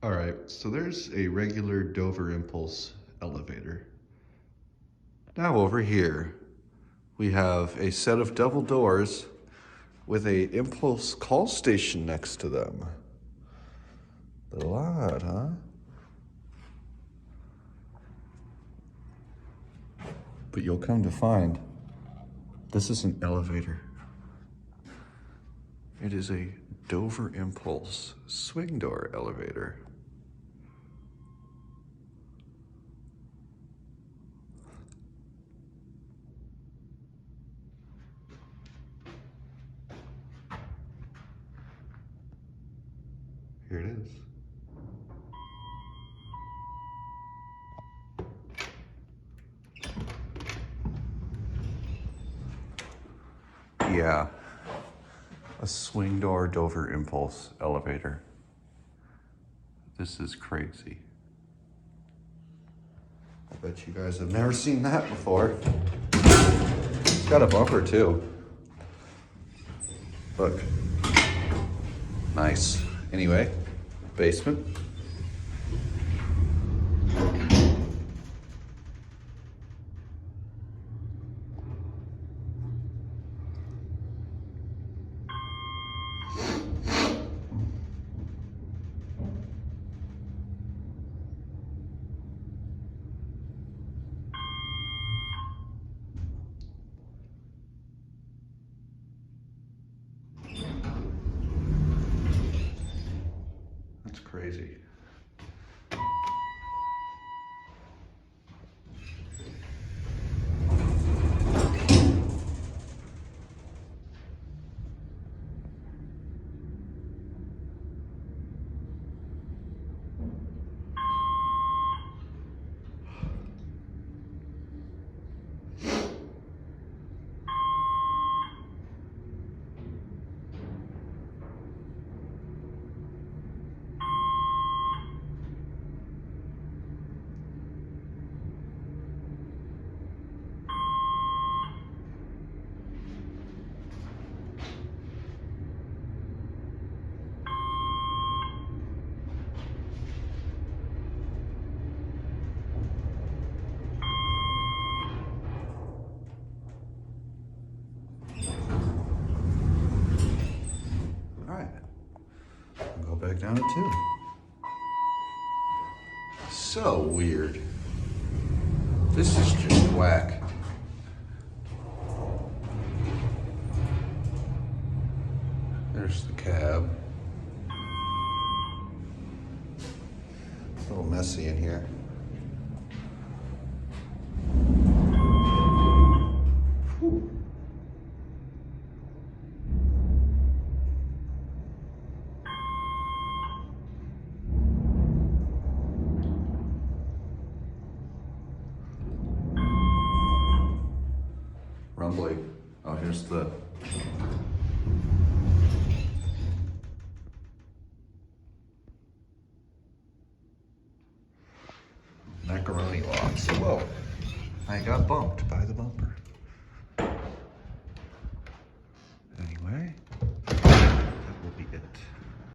All right, so there's a regular Dover impulse elevator. Now over here, we have a set of double doors with a impulse call station next to them. A little odd, huh? But you'll come to find, this is an elevator. It is a Dover impulse swing door elevator. Here it is. Yeah, a swing door Dover impulse elevator. This is crazy. I bet you guys have never seen that before. It's got a bumper too. Look. Nice. Anyway, basement. That's crazy. Go back down to 2. So weird. This is just whack. There's the cab. A little messy in here. Whew. Rumbly. Oh, here's the macaroni locks. Whoa, I got bumped by the bumper.